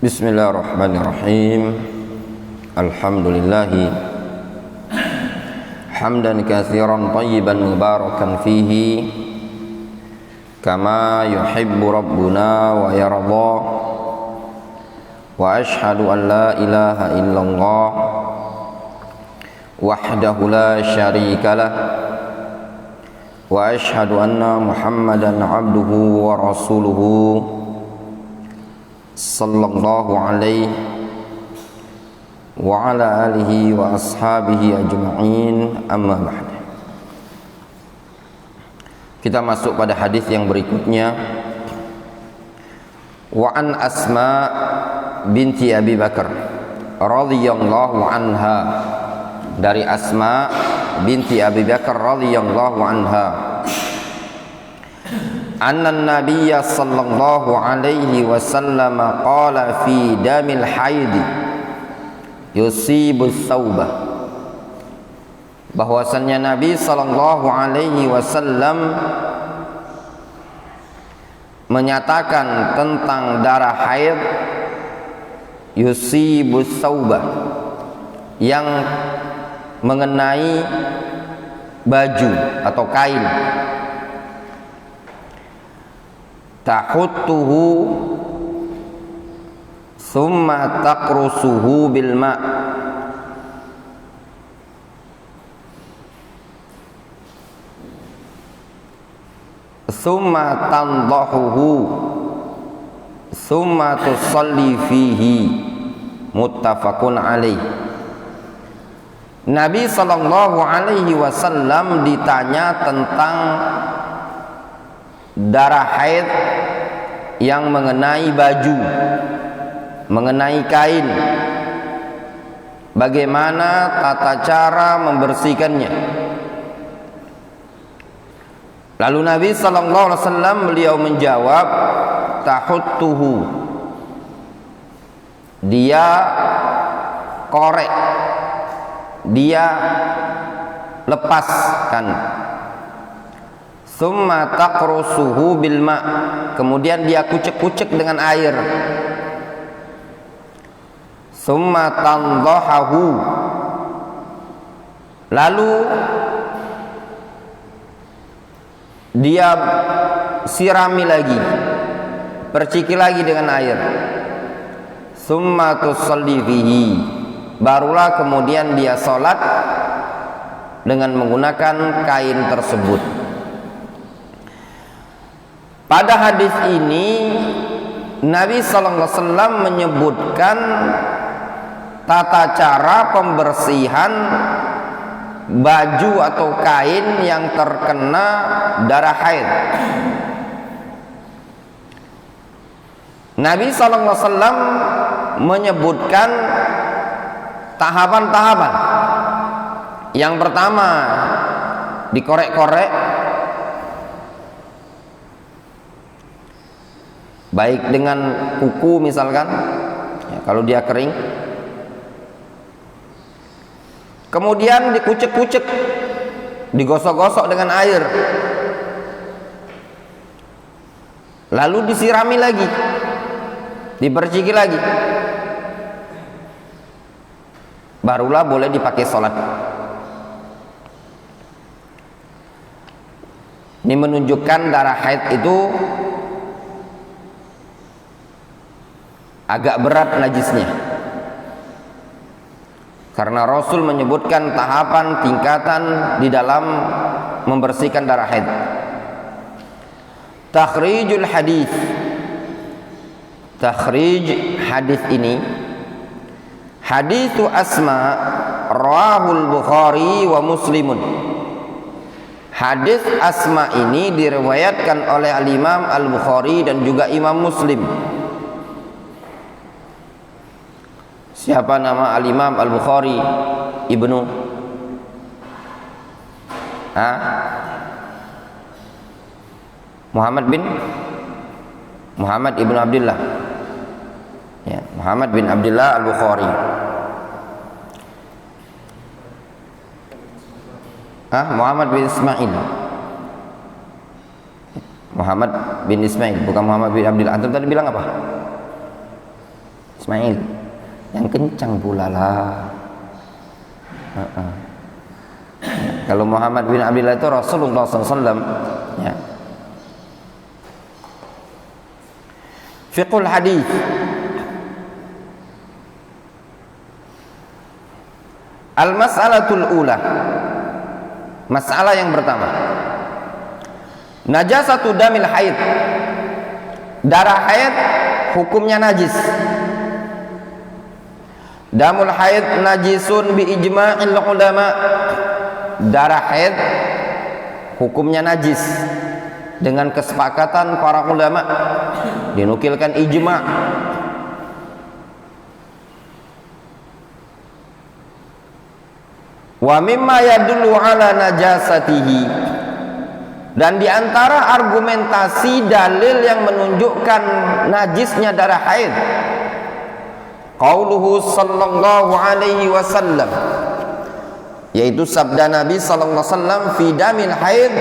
Bismillahirrahmanirrahim. Alhamdulillahi hamdan katsiran thayyiban mubarakan fihi kama yuhibbu rabbuna wa yarda. Wa ashhadu an la ilaha illallah wahdahu la syarika lah wa ashhadu anna Muhammadan abduhu wa rasuluhu sallallahu alaihi wa ala alihi wa ashabihi ajma'in, amma ba'd. Kita masuk pada hadis yang berikutnya. Wa an Asma binti Abi Bakar radhiyallahu anha, dari Asma binti Abi Bakar radhiyallahu anha, anna Nabiyya sallallahu alaihi wasallam qala fi damil haidi yusibu thawbah, bahwasannya Nabi sallallahu alaihi wasallam menyatakan tentang darah haid yusibu thawbah, yang mengenai baju atau kain, tahuttuhu summa taqrusuhu bil ma', summa tandahuhu summa tusalli fihi, muttafaqun alaih. Nabi sallallahu alaihi wasallam ditanya tentang darah haid yang mengenai baju, mengenai kain, bagaimana tata cara membersihkannya. Lalu Nabi sallallahu alaihi wasallam beliau menjawab, tahuttuhu, dia korek, dia lepaskan. Summa taqrusuhu bil ma', kemudian dia kucek-kucek dengan air. Summa tandahahu, lalu dia sirami lagi, perciki lagi dengan air. Summa tusalli fihi, barulah kemudian dia salat dengan menggunakan kain tersebut. Pada hadis ini Nabi sallallahu alaihi wasallam menyebutkan tata cara pembersihan baju atau kain yang terkena darah haid. Nabi sallallahu alaihi wasallam menyebutkan tahapan-tahapan. Yang pertama, dikorek-korek, baik dengan kuku misalkan, ya, kalau dia kering. Kemudian dikucek-kucek, digosok-gosok dengan air, lalu disirami lagi, diperciki lagi, barulah boleh dipakai sholat. Ini menunjukkan darah haid itu agak berat najisnya, karena Rasul menyebutkan tahapan tingkatan di dalam membersihkan darah haid. Takhrijul hadis, takhrij hadis ini, haditsu Asma rawahul Bukhari wa Muslimun. Hadis Asma ini diriwayatkan oleh Al-Imam Al-Bukhari dan juga Imam Muslim. Siapa nama Al-Imam Al-Bukhari? Ibnu Muhammad ibnu Abdullah, ya, Muhammad bin Abdullah Al-Bukhari. Muhammad bin Ismail. Muhammad bin Ismail, bukan Muhammad bin Abdullah. Antum tadi bilang apa? Ismail yang kencang pula lah. Kalau Muhammad bin Abdullah itu Rasulullah SAW, ya. Fiqhul hadis. Al-mas'alatul ula. Masalah yang pertama. Najasatu damil haid. Darah haid hukumnya najis. Damul haid najisun bi ijma'il ulama. Darah haid hukumnya najis dengan kesepakatan para ulama, dinukilkan ijma'. Wa mimma yadullu ala najasatihi, dan diantara argumentasi dalil yang menunjukkan najisnya darah haid qauluhu sallallahu alaihi wasallam, yaitu sabda Nabi sallallahu alaihi wasallam fi damil haid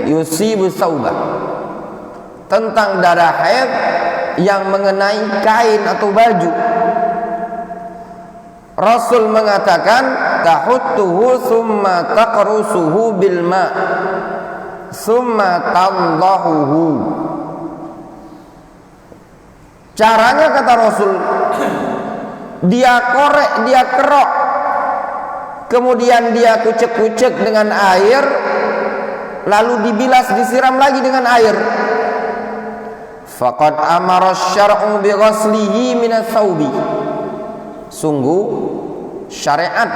yusibu sauba, tentang darah haid yang mengenai kain atau baju. Rasul mengatakan tahuttuhu summa taqrusuhu bil ma summa tandahuhu. Caranya kata Rasul, dia korek, dia kerok, kemudian dia kucek-kucek dengan air, lalu dibilas, disiram lagi dengan air. Faqad amara syar'u bi ghaslihi min ats-tsaubi. Sungguh syariat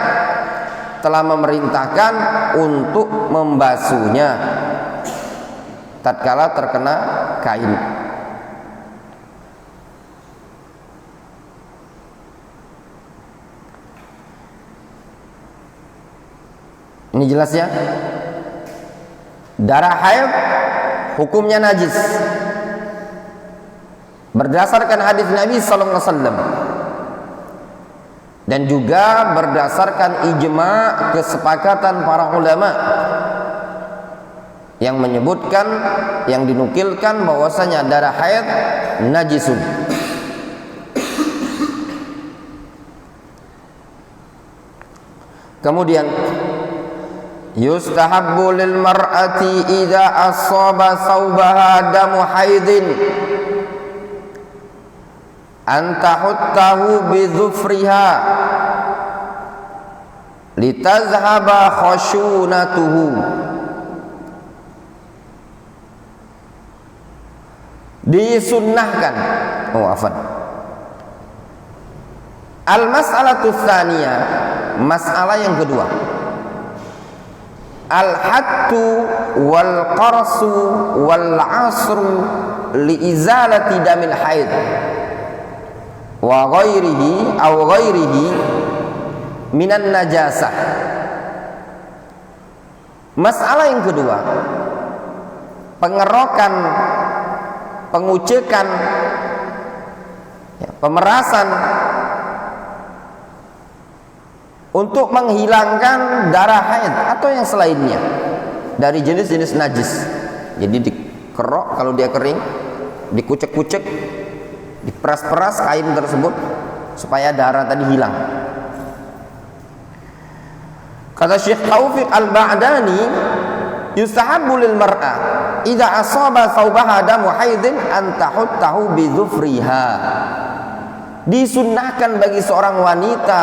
telah memerintahkan untuk membasuhnya tatkala terkena kain. Ini jelas ya. Darah haid hukumnya najis berdasarkan hadis Nabi sallallahu alaihi wasallam, dan juga berdasarkan ijma' kesepakatan para ulama yang menyebutkan, yang dinukilkan bahwasanya darah haid najisun. Kemudian yustahabbu lil mar'ati idza asaba thawbaha damu haidin an tahuttahu bi dhufriha litazhaba khashunatuhu. Disunnahkan, al-mas'alatu tsaniyah, masalah yang kedua, al-hattu wal qarsu wal asru li izalati damil haid wa ghairihi aw ghairihi minan najasah. Masalah yang kedua, pengerokan, pengucekan, pemerasan untuk menghilangkan darah haid atau yang selainnya dari jenis-jenis najis. Jadi dikerok kalau dia kering, dikucek-kucek, diperas-peras kain tersebut supaya darah tadi hilang. Kata Syekh Taufiq Al-Ba'dani, yustahabbu lil mar'a idza asaba thawbaha damu haidin an tahuttahu bi dhufriha. Disunnahkan bagi seorang wanita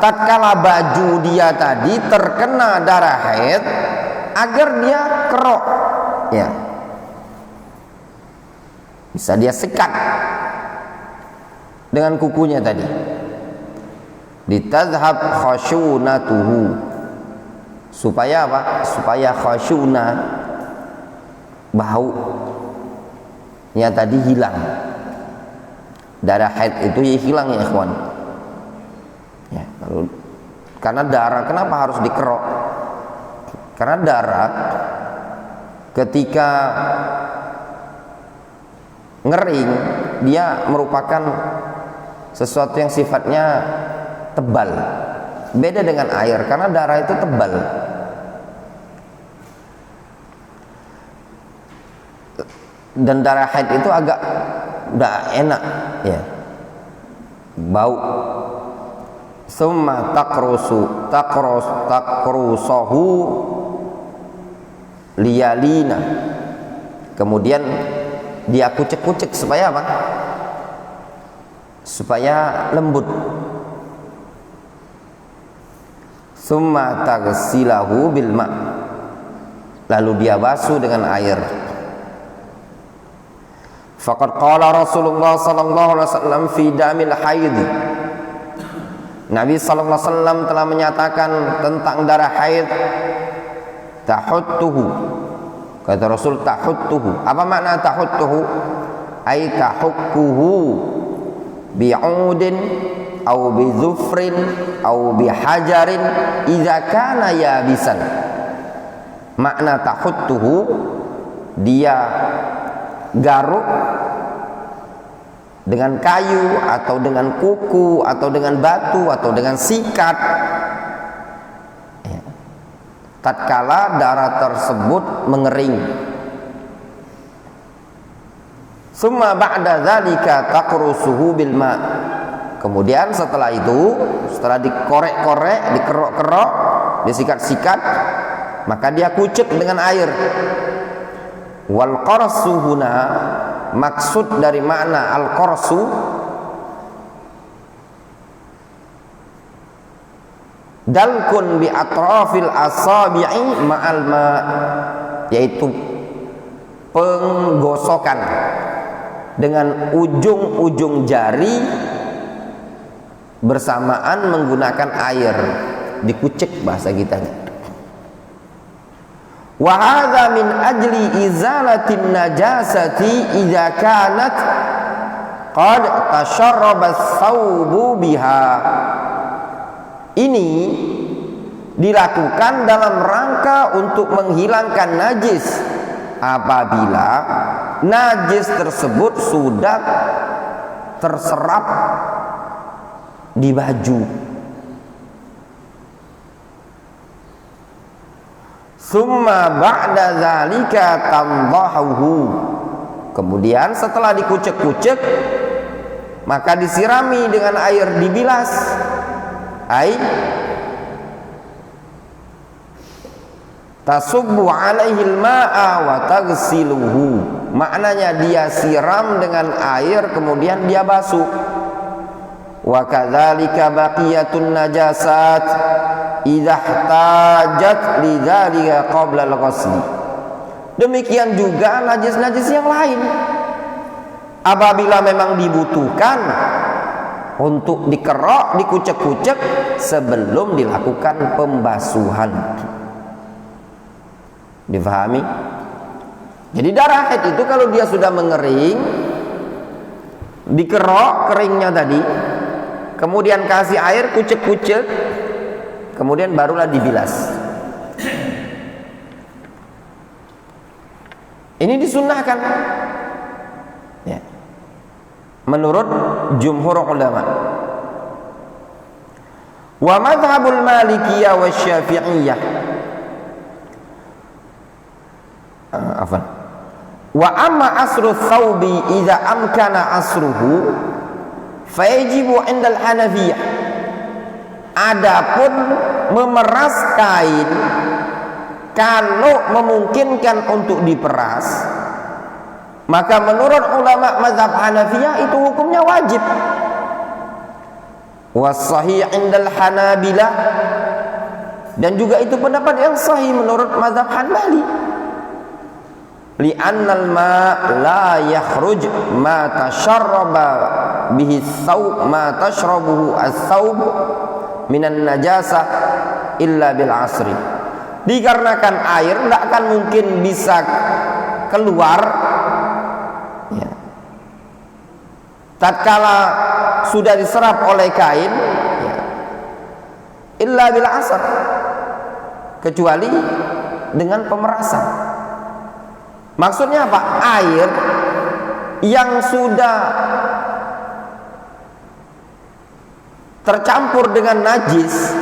tatkala baju dia tadi terkena darah haid agar dia kerok, ya, bisa dia sekat dengan kukunya tadi, ditazhab khashunatuhu, supaya apa? Supaya khashuna, baunya tadi hilang. Darah haid itu hilang ya ikhwan ya. Karena darah, kenapa harus dikerok? Karena darah ketika ngering dia merupakan sesuatu yang sifatnya tebal, beda dengan air karena darah itu tebal. Dan darah haid itu agak udah enak ya, bau. Summa takrusahu liyalina, kemudian dia kucek-kucek supaya apa? Supaya lembut. Summa taghsilahu bil ma', lalu dia basuh dengan air. Faqad qala Rasulullah sallallahu alaihi wasallam fi damil haid, Nabi sallallahu alaihi wasallam telah menyatakan tentang darah haid, tahuttuhu, kata Rasul, tahuttuhu. Apa makna tahuttuhu? Ai tahukkuhu bi'udin au bizufrin au bihajarin idza kana yabisan. Makna tahuttuhu, dia garuk dengan kayu atau dengan kuku atau dengan batu atau dengan sikat, ya, tatkala darah tersebut mengering. Summa ba'da dzalika taqrusuhu bil ma', kemudian setelah itu, setelah dikorek-korek, dikerok-kerok, disikat-sikat, maka dia kucek dengan air. Wal qarsu huna, maksud dari makna al-qarsu dalkun bi atrafil asabi'i ma'al ma', yaitu penggosokan dengan ujung-ujung jari bersamaan menggunakan air, dikucek bahasa kitanya. Wa hadza min ajli izalatin najasati idza kanat qad tasharraba ats-tsaubu biha. Ini dilakukan dalam rangka untuk menghilangkan najis apabila najis tersebut sudah terserap di baju. Summa ba'da dzalika tandahuhu, kemudian setelah dikucek-kucek maka disirami dengan air, dibilas. Ai tasubbu alaihi al-ma'a wa taghsiluhu, maknanya dia siram dengan air kemudian dia basuh. Wa kadzalika baqiyatun najasat idza ihtajat lidzalika qabla al-ghusl. Demikian juga najis-najis yang lain, apabila memang dibutuhkan untuk dikerok, dikucek-kucek sebelum dilakukan pembasuhan. Difahami? Jadi darah haid itu kalau dia sudah mengering, dikerok keringnya tadi, kemudian kasih air, kucek-kucek, kemudian barulah dibilas. Ini disunnahkan, ya, menurut jumhur ulama. Wa madhhabul malikiyah wa syafi'iyah, wa amma asru thawbi idza amkana asruhu fayajibu indal hanafiyah. Adapun memeras kain kalau memungkinkan untuk diperas, maka menurut ulama mazhab Hanafiyah itu hukumnya wajib. Was-sahih indal Hanabilah, dan juga itu pendapat yang sahih menurut mazhab Hanbali. Li'annal ma' la yakhruj ma tasharraba bihi thawb ma tashrabuhu as-thawb minan najasa illa bil asri. Dikarenakan air tidak akan mungkin bisa keluar, ya, tatkala sudah diserap oleh kain, ya, illa bil asr, kecuali dengan pemerasan. Maksudnya apa? Air yang sudah tercampur dengan najis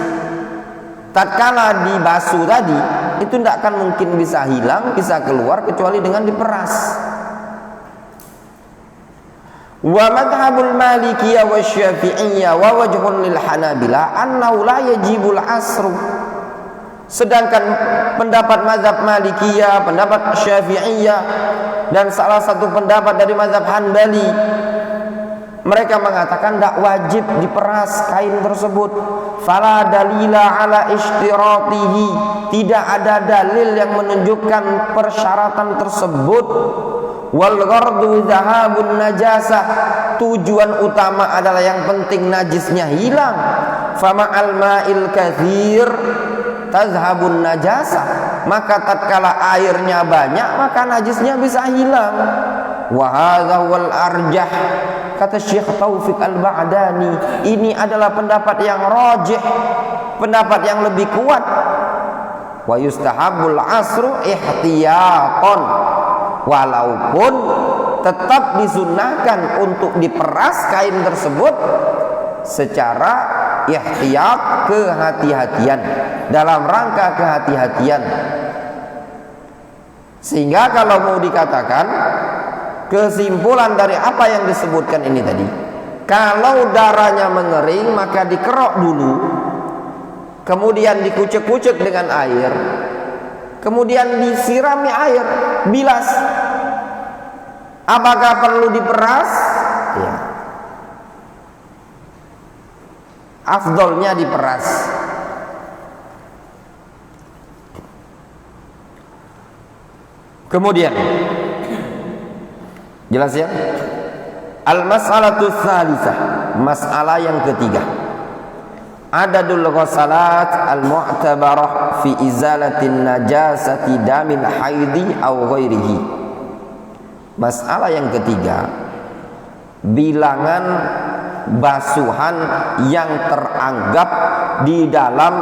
tatkala dibasuh tadi itu tidak akan mungkin bisa hilang, bisa keluar kecuali dengan diperas. Wa madhhabul Malikiyah wa Syafi'iyah wa wajhun lil Hanabilah annahu la yajibul asru. Sedangkan pendapat mazhab Malikiyah, pendapat Syafi'iyah, dan salah satu pendapat dari mazhab Hanbali, mereka mengatakan tidak wajib diperas kain tersebut. Fala dalila ala ishtiratihi, tidak ada dalil yang menunjukkan persyaratan tersebut. Wal ghardu dhahabun najasah, tujuan utama adalah yang penting najisnya hilang. Fama al ma'il kathir tazhabun najasah, maka tatkala airnya banyak maka najisnya bisa hilang. Wa hadza wal arjah, kata Syekh Taufik Al-Ba'dani, ini adalah pendapat yang rajih, pendapat yang lebih kuat. Wa yustahabul asru ihtiyatan, walaupun tetap disunnahkan untuk diperas kain tersebut secara ihtiyat, kehati-hatian, dalam rangka kehati-hatian. Sehingga kalau mau dikatakan kesimpulan dari apa yang disebutkan ini tadi, kalau darahnya mengering maka dikerok dulu, kemudian dikucek-kucek dengan air, kemudian disirami air, bilas. Apakah perlu diperas? Ya. Afdolnya diperas. Kemudian jelas ya? Al-mas'alatu tsalisah, masalah yang ketiga. Adadul ghasalat al-mu'tabarah fi izalatin najasati damil haidi aw ghairihi. Masalah yang ketiga, bilangan basuhan yang teranggap di dalam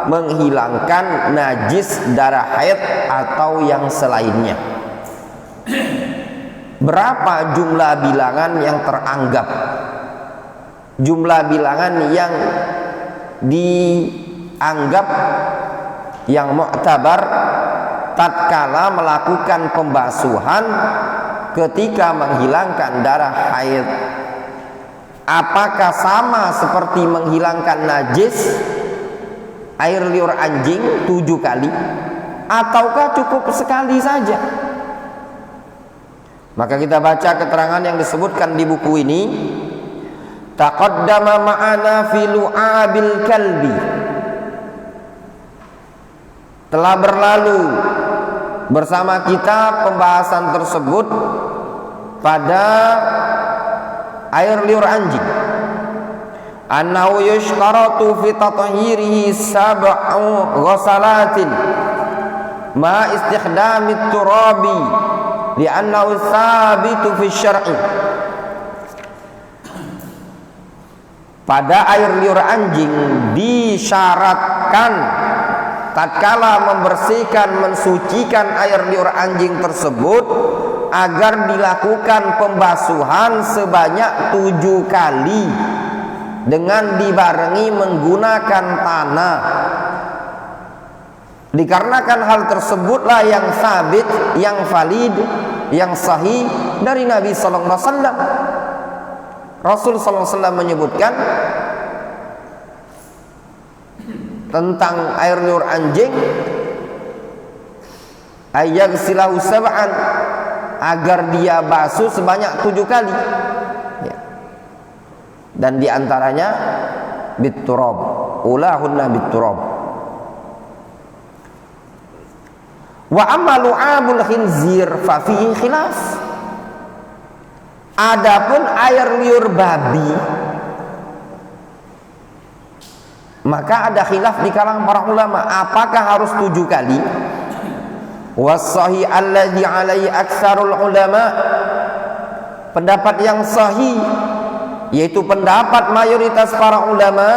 menghilangkan najis darah haid atau yang selainnya. Berapa jumlah bilangan yang teranggap? Jumlah bilangan yang dianggap, yang mu'tabar tatkala melakukan pembasuhan ketika menghilangkan darah haid. Apakah sama seperti menghilangkan najis air liur anjing 7 kali, ataukah cukup sekali saja? Maka kita baca keterangan yang disebutkan di buku ini. Taqaddama ma'ana fi lu'abil kalbi, telah berlalu bersama kita pembahasan tersebut pada air liur anjing. Annahu yushtaratu fi tathhirihi sab'u ghasalatin ma istikhdamit turabi li'annahu thabitu fi syar'i. Pada air liur anjing disyaratkan tatkala membersihkan, mensucikan air liur anjing tersebut agar dilakukan pembasuhan sebanyak 7 kali dengan dibarengi menggunakan tanah. Dikarenakan hal tersebutlah yang sabit, yang valid, yang sahih dari Nabi sallallahu alaihi wasallam. Rasul sallallahu alaihi wasallam menyebutkan tentang air liur anjing, ayaghsilahu sab'an, agar dia basuh sebanyak 7 kali ya. Dan diantaranya bitturab, ulahunna bitturab. Wa amma lu'abul khinzir fa fihi khilaf. Adapun air liur babi, maka ada khilaf di kalangan para ulama, apakah harus 7 kali? Was-sahih alladhi alaihi aktsarul ulama, pendapat yang sahih yaitu pendapat mayoritas para ulama,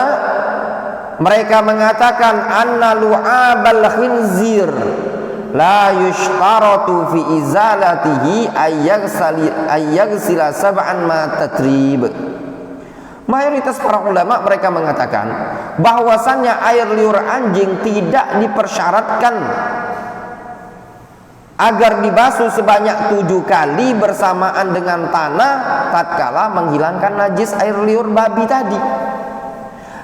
mereka mengatakan anna lu'abal khinzir la yushtaratu fi izalatihi ayyaghsila sab'an ma tatrib. Mayoritas para ulama mereka mengatakan bahwasannya air liur anjing tidak dipersyaratkan agar dibasuh sebanyak 7 kali bersamaan dengan tanah tatkala menghilangkan najis air liur babi tadi.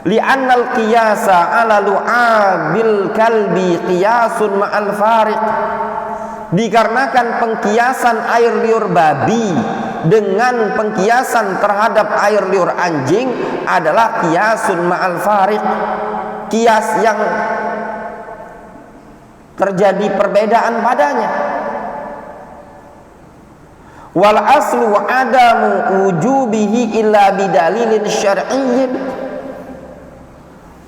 Li'annal qiyasa 'ala lu'abil kalbi qiyasun ma'al fariq. Dikarenakan pengkiasan air liur babi dengan pengkiasan terhadap air liur anjing adalah qiyasun ma'al fariq, kias yang terjadi perbedaan padanya. Wal aslu adamu wujubihi illa bidalilin syar'iyyin.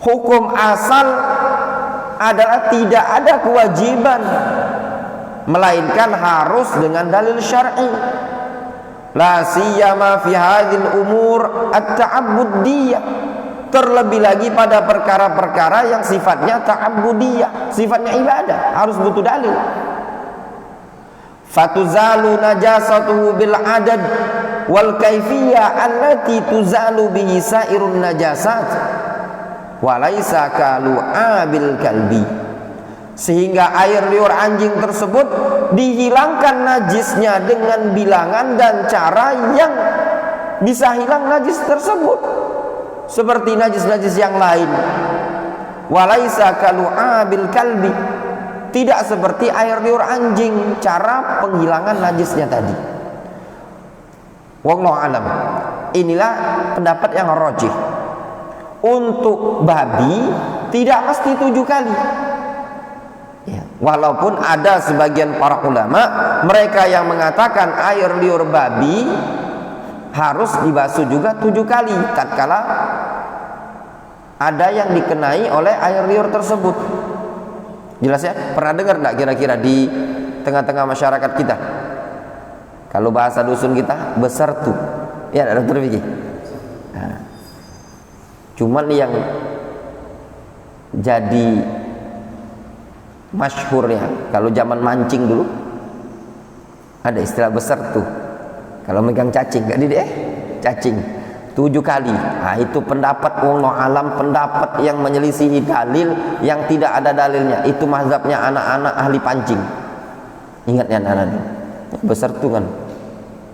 Hukum asal adalah tidak ada kewajiban melainkan harus dengan dalil syar'i. La siyama fi hadhil umur at-ta'abbudiyah, terlebih lagi pada perkara-perkara yang sifatnya ta'abbudiyah, sifatnya ibadah, harus butuh dalil. Fatuzalu najasatuhu bil adad wal kaifiyah allati tuzalu bihi sairun najasat walaysa kalu'abil kalbi. Sehingga air liur anjing tersebut dihilangkan najisnya dengan bilangan dan cara yang bisa hilang najis tersebut seperti najis-najis yang lain. Walaysa kalu'abil kalbi, tidak seperti air liur anjing cara penghilangan najisnya tadi. Wallahu alam. Inilah pendapat yang rajih. Untuk babi tidak mesti 7 kali. Ya, walaupun ada sebagian para ulama mereka yang mengatakan air liur babi harus dibasuh juga 7 kali tatkala ada yang dikenai oleh air liur tersebut. Jelas ya? Pernah dengar enggak kira-kira di tengah-tengah masyarakat kita? Kalau bahasa dusun kita besertu. Ya, Dokter Vicky. Nah, cuman yang jadi masyhurnya kalau zaman mancing dulu ada istilah besertu. Kalau megang cacing, enggak deh, cacing 7 kali. Nah, itu pendapat wallahu alam, pendapat yang menyelisihi dalil yang tidak ada dalilnya. Itu mazhabnya anak-anak ahli pancing. Ingat ya anak-anak, besertu kan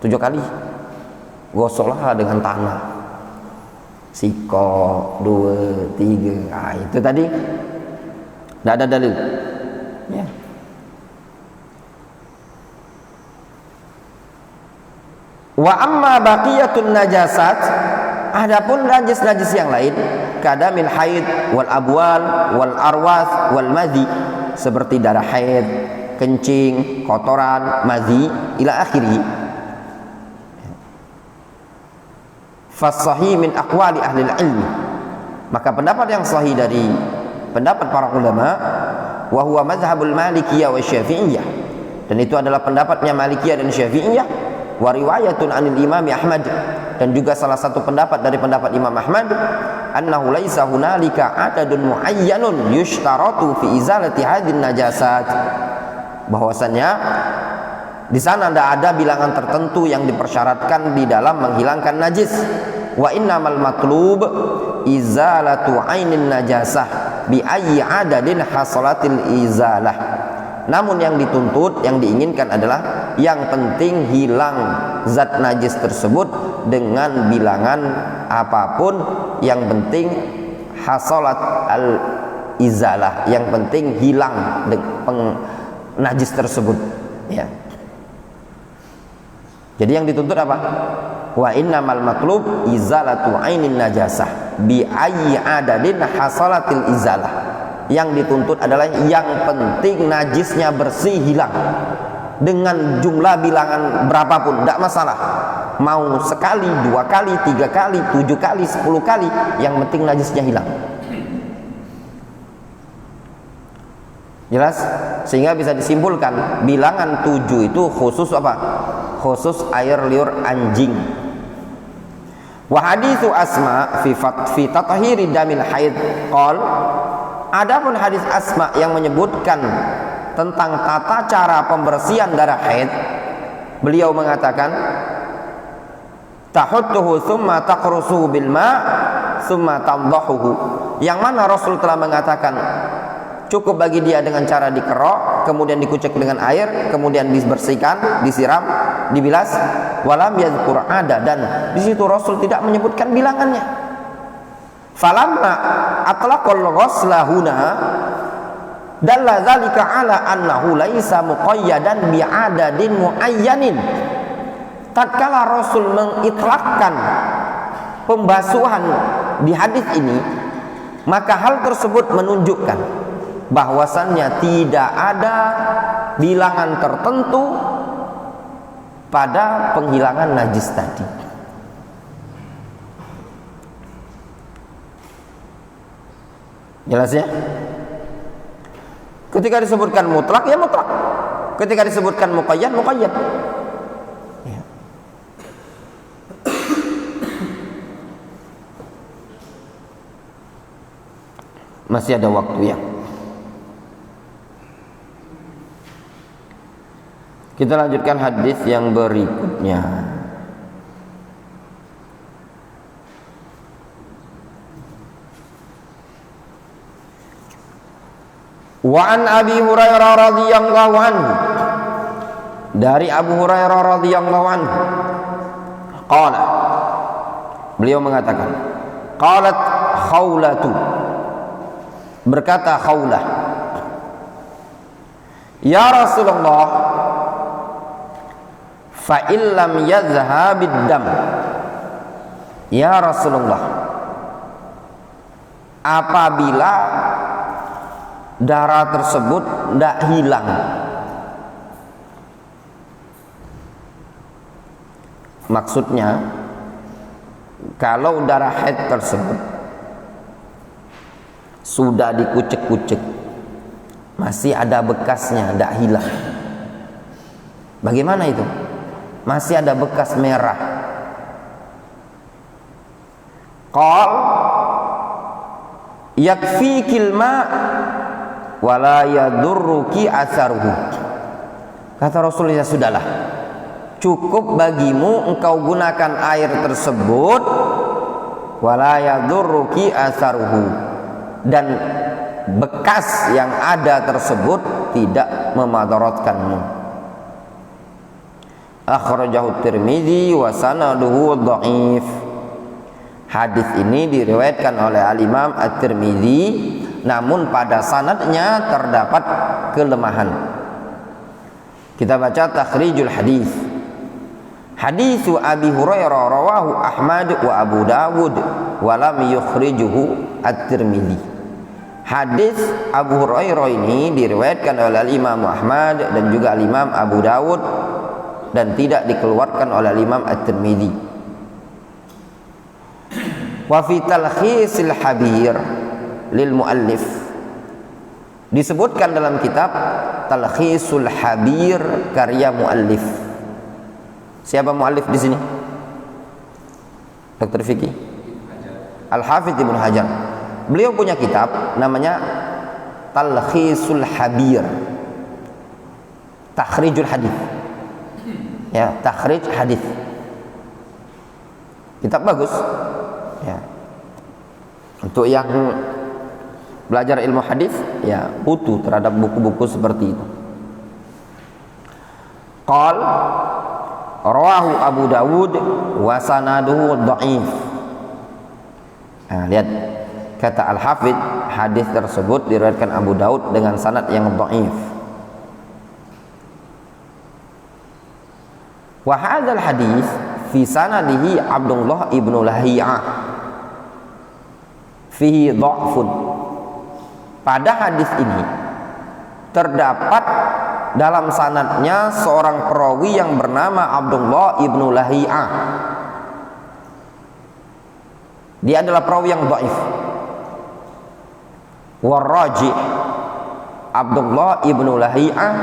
7 kali. Gosoklah dengan tanah. Sikok 2, 3. Nah, itu tadi tidak ada dalil. Ya. Wa amma baqiyatun najasat, adapun najis-najis yang lain, kadamil haid wal abwal wal arwas wal madhi, seperti darah haid, kencing, kotoran, madhi ila akhiri. Fasahih min aqwali ahli ilmi, maka pendapat yang sahih dari pendapat para ulama, wa huwa mazhabul malikiyah wa syafi'iyah, dan itu adalah pendapatnya Malikiyah dan Syafi'iyah, wa riwayatun anil imam Ahmad, dan juga salah satu pendapat dari pendapat Imam Ahmad, annahu laisa hunalika adadun muayyanun yushtaratu fi izalati hadin najasat, bahwasanya di sana tidak ada bilangan tertentu yang dipersyaratkan di dalam menghilangkan najis. Wa innamal matlub izalatu ainin najasah bi ayyi adadin hasalatil izalah. Namun yang dituntut, yang diinginkan adalah yang penting hilang zat najis tersebut dengan bilangan apapun, yang penting hasalat al izalah, yang penting hilang najis tersebut, ya. Jadi yang dituntut apa? Wa innamal matlub izalatu ainin najasah bi ayyi adadin hasalatil izalah. Yang dituntut adalah yang penting najisnya bersih, hilang dengan jumlah bilangan berapapun, tidak masalah. Mau sekali, 2 kali, 3 kali, 7 kali, 10 kali, yang penting najisnya hilang. Jelas? Sehingga bisa disimpulkan bilangan 7 itu khusus apa? Khusus air liur anjing. Wa haditsu Asma fi tathhiri damil haid qol, adapun hadis Asma yang menyebutkan tentang tata cara pembersihan darah haid, beliau mengatakan tahuttuhu thumma taqrusuhu bil ma thumma tadhahuhu, yang mana Rasul telah mengatakan cukup bagi dia dengan cara dikerok, kemudian dikucek dengan air, kemudian dibersihkan, disiram, dibilas. Walam yadhkur ada, dan di situ Rasul tidak menyebutkan bilangannya. Falamma atlaqal ghusla huna dalla dzalika ala annahu laisa muqayyadan bi'adadin muayyanin. Tatkala Rasul mengitlakkan pembasuhan di hadis ini, maka hal tersebut menunjukkan bahwasannya tidak ada bilangan tertentu pada penghilangan najis tadi. Jelas ya? Ketika disebutkan mutlak, ya mutlak. Ketika disebutkan muqayyad, muqayyad. Ya. Masih ada waktu ya. Kita lanjutkan hadis yang berikutnya. Wa an Abi Hurairah radhiyallahu anhu, dari Abu Hurairah radhiyallahu anhu, qala, beliau mengatakan, qalat Khawlatu, berkata Khawlah, ya Rasulullah, fa illam yadhhabid dam, ya Rasulullah, apabila darah tersebut tidak hilang, maksudnya kalau darah haid tersebut sudah dikucek-kucek, masih ada bekasnya, tidak hilang, bagaimana itu? Masih ada bekas merah. Qal yakfikil ma' wala yadurruki atharuhu. Kata Rasulullah, sudahlah, cukup bagimu engkau gunakan air tersebut, wala yadurruki atharuhu, dan bekas yang ada tersebut tidak memadaratkanmu. Akhrajahu Tirmidzi wa sanaduhu dhaif. Hadis ini diriwayatkan oleh Al-Imam At-Tirmidzi, namun pada sanadnya terdapat kelemahan. Kita baca takhrijul hadis. Hadisu Abi Hurairah rawahu Ahmad wa Abu Dawud wa lam yukhrijuhu At-Tirmidzi. Hadis Abu Hurairah ini diriwayatkan oleh Imam Ahmad dan juga Imam Abu Dawud dan tidak dikeluarkan oleh Imam At-Tirmidzi. Wa fi talkhisil habir lil muallif, disebutkan dalam kitab Talkhisul Habir karya muallif. Siapa muallif di sini? Dr. Fikih Al-Hafidz Ibnu Hajar. Beliau punya kitab namanya Talkhisul Habir, takhrijul hadis. Ya, takhrij hadis. Kitab bagus. Ya. Untuk yang belajar ilmu hadis, ya, butuh terhadap buku-buku seperti itu. Qal rawahu Abu Dawud wa sanaduhu dhaif. Nah, lihat kata Al-Hafidz, hadis tersebut diriwayatkan Abu Dawud dengan sanad yang dhaif. Wa hadzal hadis fi sanadihi Abdullah ibnu Lahiyah fihi dha'fun. Pada hadis ini terdapat dalam sanadnya seorang perawi yang bernama Abdullah ibnu Lahiyah. Dia adalah perawi yang dhaif. Warrajih, Abdullah ibnu Lahiyah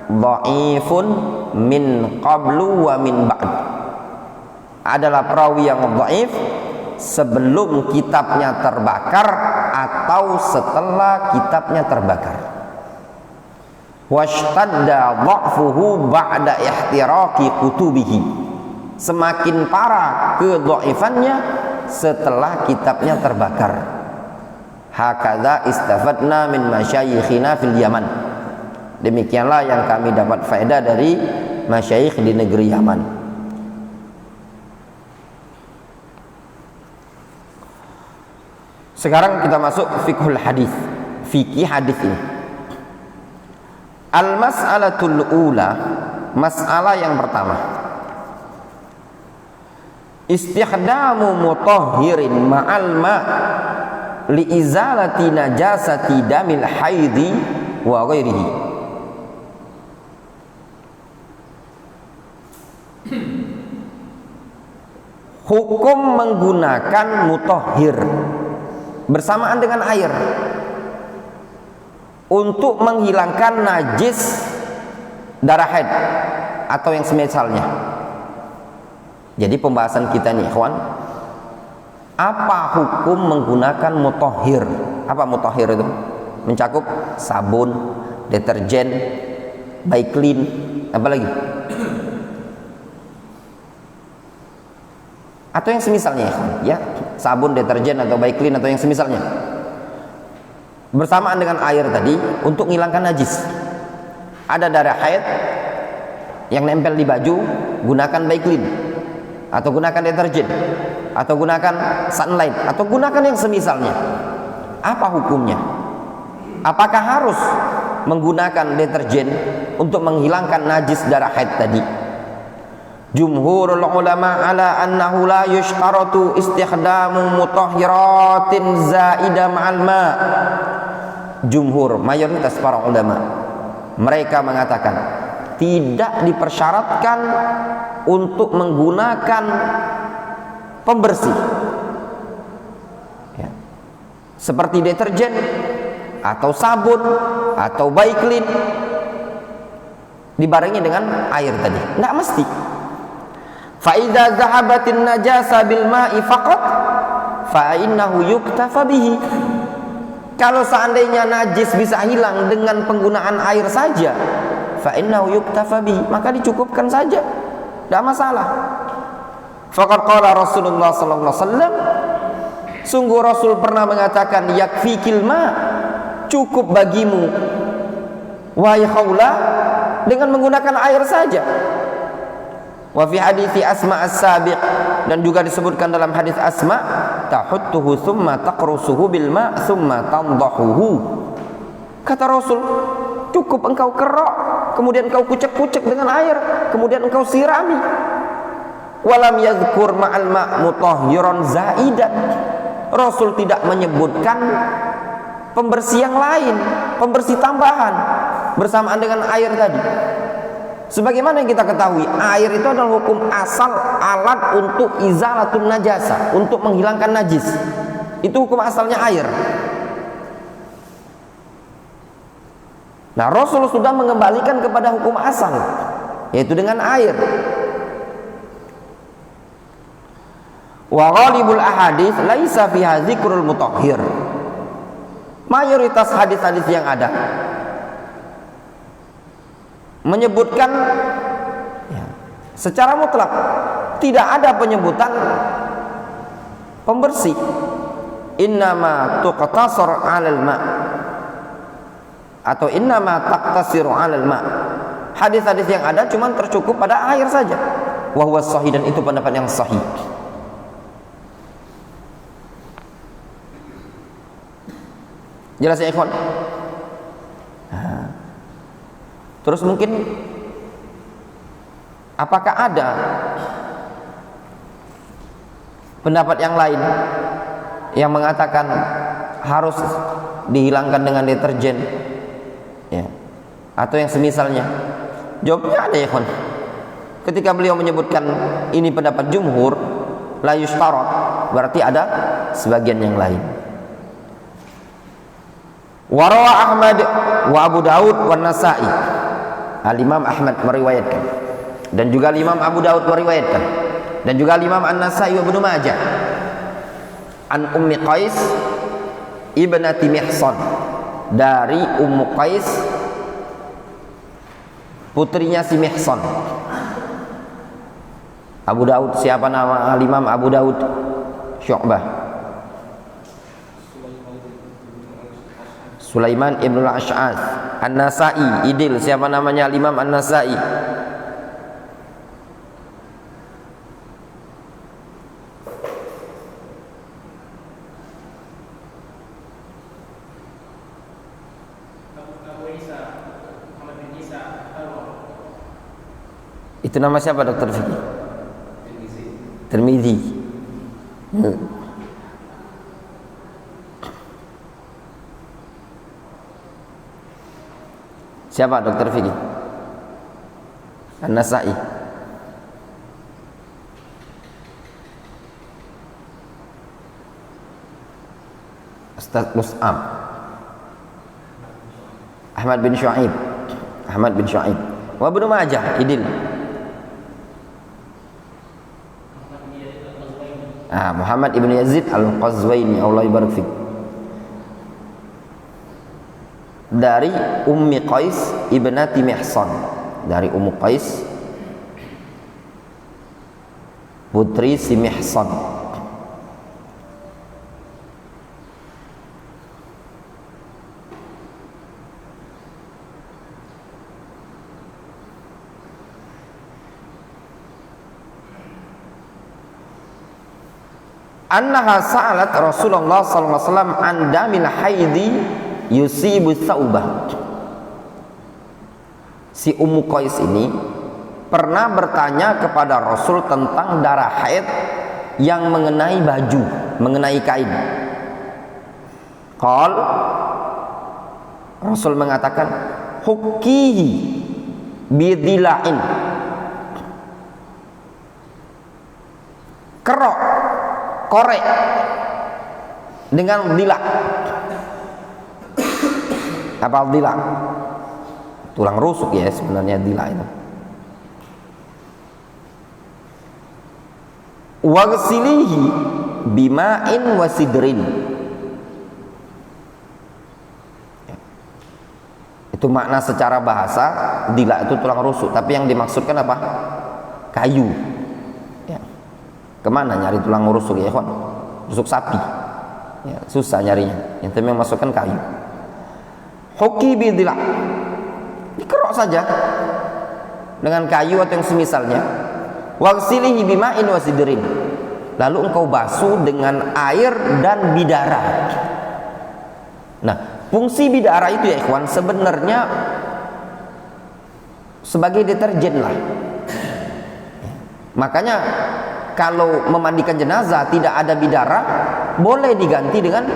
dhaifun min qablu wa min ba'd, adalah perawi yang dhaif sebelum kitabnya terbakar atau setelah kitabnya terbakar. Washtadda dha'fuhu ba'da ihtiraqi kutubihi, semakin parah kedhaifannya setelah kitabnya terbakar. Hakadza istafadna min masyayikhina fil Yaman. Demikianlah yang kami dapat faedah dari masyayikh di negeri Yaman. Sekarang kita masuk fiqhul hadis, fikih hadis ini. Al-mas'alatul ula, masalah yang pertama. Istikhdamu mutahhirin ma'al ma' li izalati najasati damil haidhi wa ghairihi. Hukum menggunakan mutahhir bersamaan dengan air untuk menghilangkan najis darah haid atau yang semisalnya. Jadi pembahasan kita nih, ikhwan, apa hukum menggunakan mutahhir? Apa mutahhir itu? Mencakup sabun, deterjen, baik clean, apa lagi? Atau yang semisalnya, ya, sabun, deterjen atau baik clean atau yang semisalnya. Bersamaan dengan air tadi untuk menghilangkan najis. Ada darah haid yang nempel di baju, gunakan baik clean atau gunakan deterjen atau gunakan sunlight atau gunakan yang semisalnya. Apa hukumnya? Apakah harus menggunakan deterjen untuk menghilangkan najis darah haid tadi? Jumhurul ulama ala annahu la yushtaratu istikhdamu mutahhiratin zaida ma'al ma'. Jumhur, mayoritas para ulama, mereka mengatakan tidak dipersyaratkan untuk menggunakan pembersih, ya, seperti deterjen atau sabun atau baik clean dibarengi dengan air tadi. Enggak mesti. Fa idza zahabatin najasa bil ma'i faqat fa innahu yuktafa bihi. Kalau seandainya najis bisa hilang dengan penggunaan air saja, fa innahu yuktafa bihi, maka dicukupkan saja, tidak masalah. Faqad qala Rasulullah sallallahu alaihi wasallam, sungguh Rasul pernah mengatakan, yakfikil ma, cukup bagimu wahai khawla dengan menggunakan air saja. Wa fi hadithi Asma as-sabiq, dan juga disebutkan dalam hadis Asma, tahuttuhu thumma taqrusuhu bil ma' thumma tandahuhu. Kata Rasul, cukup engkau kerok, kemudian engkau kucek-kucek dengan air, kemudian engkau sirami. Walam yadhkur ma'al ma' mutahhiran zaidan. Rasul tidak menyebutkan pembersih yang lain, pembersih tambahan bersamaan dengan air tadi. Sebagaimana yang kita ketahui, air itu adalah hukum asal alat untuk izalatun najasa, untuk menghilangkan najis. Itu hukum asalnya air. Nah, Rasul sudah mengembalikan kepada hukum asal, yaitu dengan air. Wa ghalibul ahadits laisa fiha dzikrul mutahhir. Mayoritas hadis-hadis yang ada menyebutkan, ya, secara mutlak tidak ada penyebutan pembersih. Innama tuqtasar 'alal ma' atau innama taqtasiru 'alal ma'. Hadis-hadis yang ada cuma tercukup pada air saja. Wa huwa sahih, dan itu pendapat yang sahih. Jelas ya ikhwan? Terus mungkin apakah ada pendapat yang lain yang mengatakan harus dihilangkan dengan deterjen, ya, atau yang semisalnya? Jawabnya ada ya kawan. Ketika beliau menyebutkan ini pendapat jumhur, la yushtarat, berarti ada sebagian yang lain. Warawa Ahmad wa Abu Daud wa Nasa'i. Al-Imam Ahmad meriwayatkan, dan juga Imam Abu Daud meriwayatkan, dan juga Imam An-Nasa'i wa Ibnu Majah an Ummi Qais ibnati Mihsan, dari Ummu Qais putrinya si Mihsan. Abu Daud, siapa nama Al-Imam Abu Daud? Syu'bah, Sulaiman ibn al-Ash'ath An-Nasa'i, Idil. Siapa namanya Imam An-Nasa'i? Itu nama siapa Dokter Fikri? Tirmidzi. Siapa Dokter Fikri? An-Nasa'i. Ustaz Mus'ab. Ahmad bin Syuaib. Ahmad bin Syuaib. Wa Ibnu Majah, Idil. Muhammad ibn Yazid al-Qazwaini, Allah barik fik. Dari Ummi Qais ibnati Mihsan, dari Ummu Qais putri si Mihsan. Annaha sa'alat Rasulullah sallallahu alaihi wasallam an damil haidi yusibu saubah. Si Ummu Qais ini pernah bertanya kepada Rasul tentang darah haid yang mengenai baju, mengenai kain. Rasul mengatakan, hukkihi bidilain, kerok, korek dengan dilak. Apa dilak? Tulang rusuk ya sebenarnya dilak itu. Waghsilihi bima'in wasidrin. Itu makna secara bahasa, dilak itu tulang rusuk, tapi yang dimaksudkan apa? Kayu. Ya. Kemana nyari tulang rusuk ya kawan? Rusuk sapi ya, susah nyarinya. Yang penting masukkan kayu. Hoki bidilak, dikerok saja dengan kayu atau yang semisalnya. Waghsilihi bima'in wasidrin, lalu engkau basuh dengan air dan bidara. Nah, fungsi bidara itu ya ikhwan sebenarnya sebagai deterjen lah. Makanya kalau memandikan jenazah tidak ada bidara, boleh diganti dengan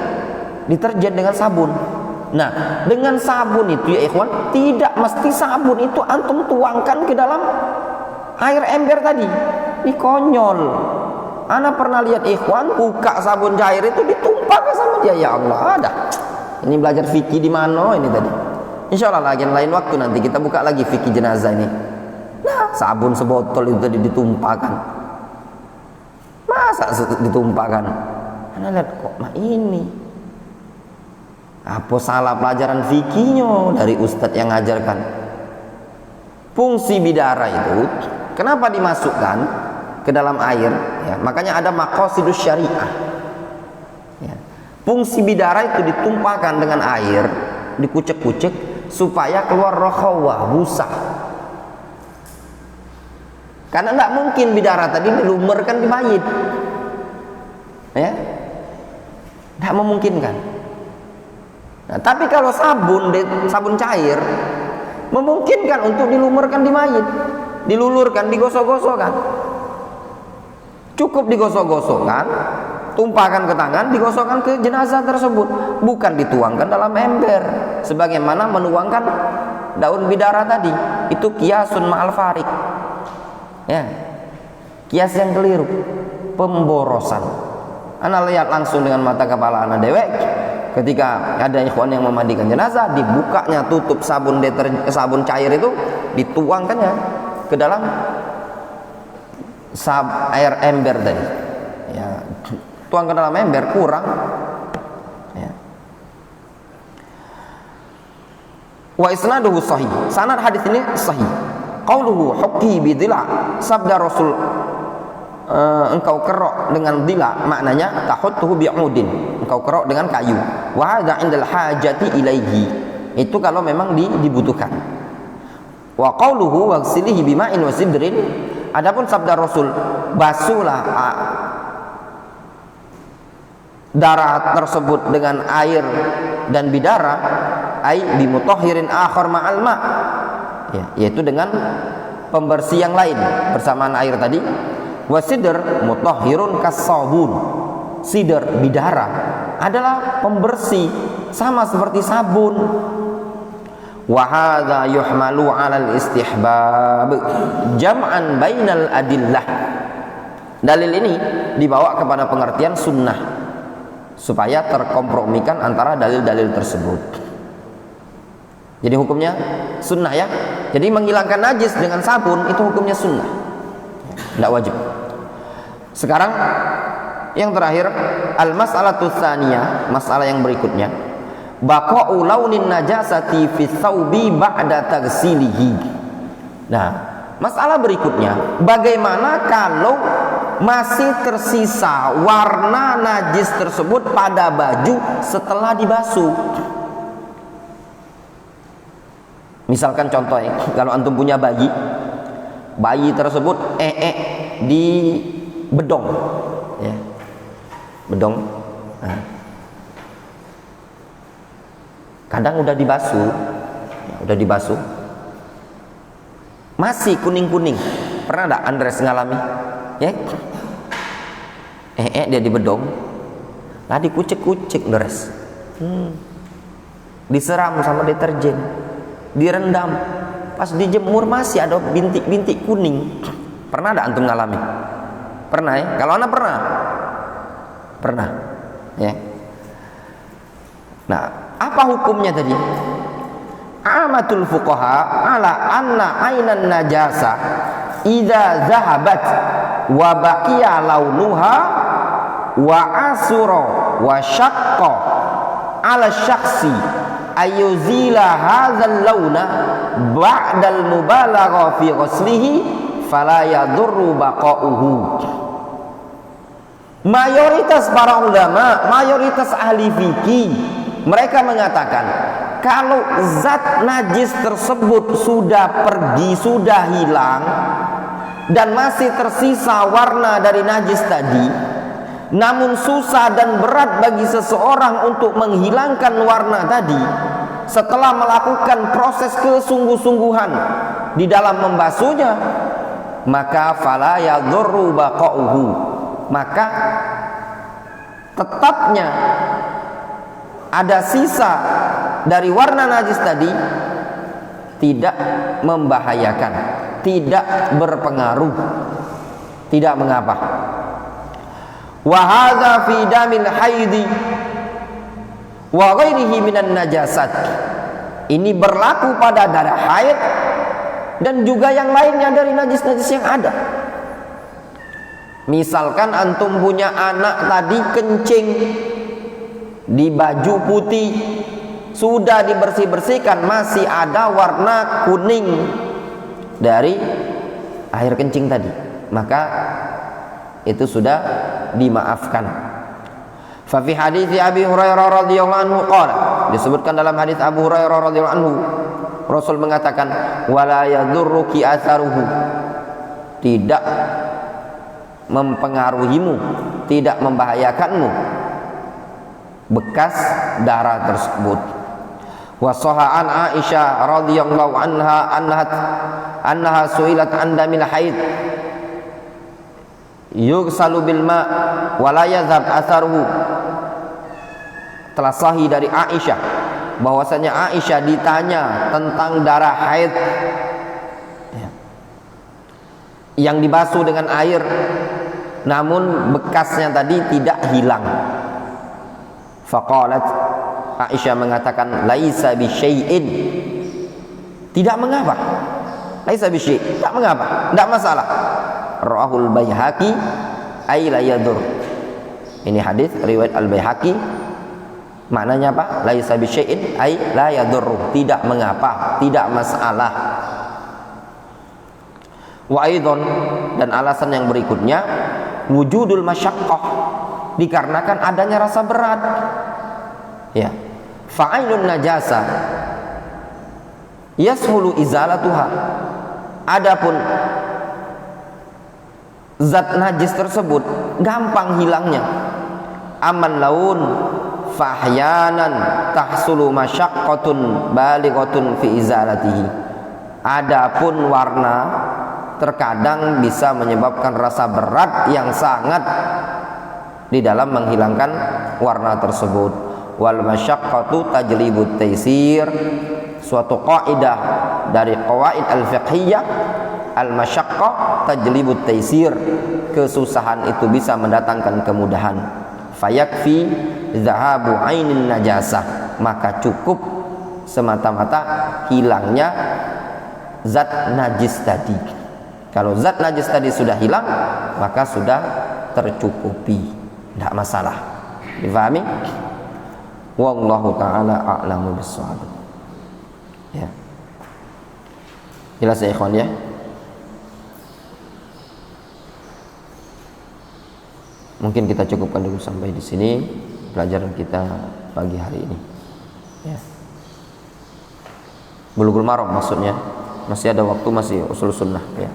deterjen, dengan sabun. Nah, dengan sabun itu ya ikhwan, tidak mesti sabun itu antum tuangkan ke dalam air ember tadi. Ini konyol. Ana pernah lihat ikhwan buka sabun cair itu ditumpahkan sama dia. Ya Allah, ada. Ini belajar fikih di mana ini tadi? Insya Allah lagi lain waktu nanti kita buka lagi fikih jenazah ini. Nah, sabun sebotol itu tadi ditumpahkan. Masa ditumpahkan? Anda lihat kok ini apa salah pelajaran fikihnya dari ustadz yang ngajarkan? Fungsi bidara itu kenapa dimasukkan ke dalam air ya, makanya ada maqasidus syariah ya. Fungsi bidara itu ditumpahkan dengan air, dikucek-kucek supaya keluar rokhawah, busa. Karena tidak mungkin bidara tadi dilumurkan di mayit ya, tidak memungkinkan. Nah, tapi kalau sabun cair memungkinkan untuk dilumurkan di mayit, dilulurkan, digosok-gosokkan. Cukup digosok-gosokkan, tumpahkan ke tangan, digosokkan ke jenazah tersebut, bukan dituangkan dalam ember sebagaimana menuangkan daun bidara tadi. Itu kiasun ma'al farik ya, kias yang keliru, pemborosan. Ana lihat langsung dengan mata kepala ana dewek ketika ada ikhwan yang memandikan jenazah, dibukanya tutup sabun cair itu, dituangkannya ke dalam air ember tadi ya, tuang ke dalam ember kurang ya. Wa isnaduhu sahih, sanad hadis ini sahih. Qauluhu hukki bidila, sabda Rasul engkau kerok dengan dila, maknanya tahuttuhu bi'udin, engkau kerok dengan kayu. Wa hadza indal hajati ilaihi, Itu kalau memang dibutuhkan. Wa qauluhu waghsilihi bima'in wa sidrin, adapun sabda Rasul, basuhlah darah tersebut dengan air dan bidara, ai bimutahhirin akhar ma'al ma', ya, yaitu dengan pembersih yang lain bersamaan air tadi. Wasidr mutahhirun kas-sabun, sidr bidara adalah pembersih sama seperti sabun. Wa hadza yuhmalu 'alal istihbab jam'an bainal adillah. Dalil ini dibawa kepada pengertian sunnah supaya terkompromikan antara dalil-dalil tersebut. Jadi hukumnya sunnah ya. Jadi menghilangkan najis dengan sabun itu hukumnya sunnah, tidak wajib. Sekarang yang terakhir, al-mas'alatu tsaniyah, masalah yang berikutnya, baqa'u launin najasati fi tsaubi ba'da taghsilihi. Nah, masalah berikutnya, bagaimana kalau masih tersisa warna najis tersebut pada baju setelah dibasuh? Misalkan contoh ya, kalau antum punya bayi tersebut di bedong, ya, bedong. Nah, kadang udah dibasuh, masih kuning-kuning. Pernah enggak Andres ngalami? Ya, dia di bedong, lah dikucek-kucek Andres, disiram sama deterjen, direndam, pas dijemur masih ada bintik-bintik kuning. Pernah enggak antum ngalami? Pernah ya? Kalau anak pernah ya. Nah, apa hukumnya tadi? Amatul fuqaha ala anna ainan najasa idza zahabat wa baqiya launuha wa asura wa syaqqa ala syakhsi ayuzila hadzal launa ba'dal mubalagha fi ghuslihi fala yadurru baqa'uhu. Mayoritas para ulama, mayoritas ahli fikih, mereka mengatakan kalau zat najis tersebut sudah pergi, sudah hilang, dan masih tersisa warna dari najis tadi, namun susah dan berat bagi seseorang untuk menghilangkan warna tadi setelah melakukan proses kesungguh-sungguhan di dalam membasuhnya, maka fala yadurru baqa'uhu, maka tetapnya ada sisa dari warna najis tadi tidak membahayakan, tidak berpengaruh, tidak mengapa. Wa hadza fi damil haidi wa ghairihi minan najasat. Ini berlaku pada darah haid dan juga yang lainnya dari najis-najis yang ada. Misalkan antum punya anak tadi kencing di baju putih, sudah dibersih-bersihkan, masih ada warna kuning dari air kencing tadi, maka itu sudah dimaafkan. Fa fi hadits Abi Hurairah radhiyallahu anhu qala, disebutkan dalam hadis Abu Hurairah radhiyallahu anhu, Rasul mengatakan wala yadurruki atharuhu, tidak mempengaruhimu, tidak membahayakanmu bekas darah tersebut. Wa sahaan Aisyah radhiyallahu anha annaha su'ilat an damil haid yughsalu bil ma wa la yadhhab atharuhu. Telah sahih dari Aisyah bahwasanya Aisyah ditanya tentang darah haid yang dibasuh dengan air namun bekasnya tadi tidak hilang. Faqalat, Aisyah mengatakan laisa bi syai'in, tidak mengapa. Laisa bi syai', tidak mengapa, tidak masalah. Rawahul Baihaqi ay la yadur. Ini hadis riwayat Al-Baihaqi, maknanya apa? Laisa bi syai'in ay la yadur, tidak mengapa, tidak masalah. Wa aidan, dan alasan yang berikutnya wujudul masyaqqah, dikarenakan adanya rasa berat. Ya, fa'ainun najasa, yashulu izalatuha. Adapun zat najis tersebut gampang hilangnya. Aman laun fahyanan tahsulu masyaqqatun balighatun fi izalatihi. Adapun warna terkadang bisa menyebabkan rasa berat yang sangat di dalam menghilangkan warna tersebut. Wal masyaqqatu tajlibut taysir. Suatu kaidah dari qawaid al-fiqhiyah, al masyaqqah tajlibut taysir. Kesusahan itu bisa mendatangkan kemudahan. Fayakfi zahabu ainin najasah, maka cukup semata-mata hilangnya zat najis tadi. Kalau zat najis tadi sudah hilang, maka sudah tercukupi, tidak masalah. Difahami? Wallahu ta'ala a'lamu bissawab. Ya. Jelas ya ikhwan ya? Mungkin kita cukupkan dulu sampai di sini pelajaran kita pagi hari ini. Ya. Bulughul Maram maksudnya. Masih ada waktu, masih usul sunnah ya.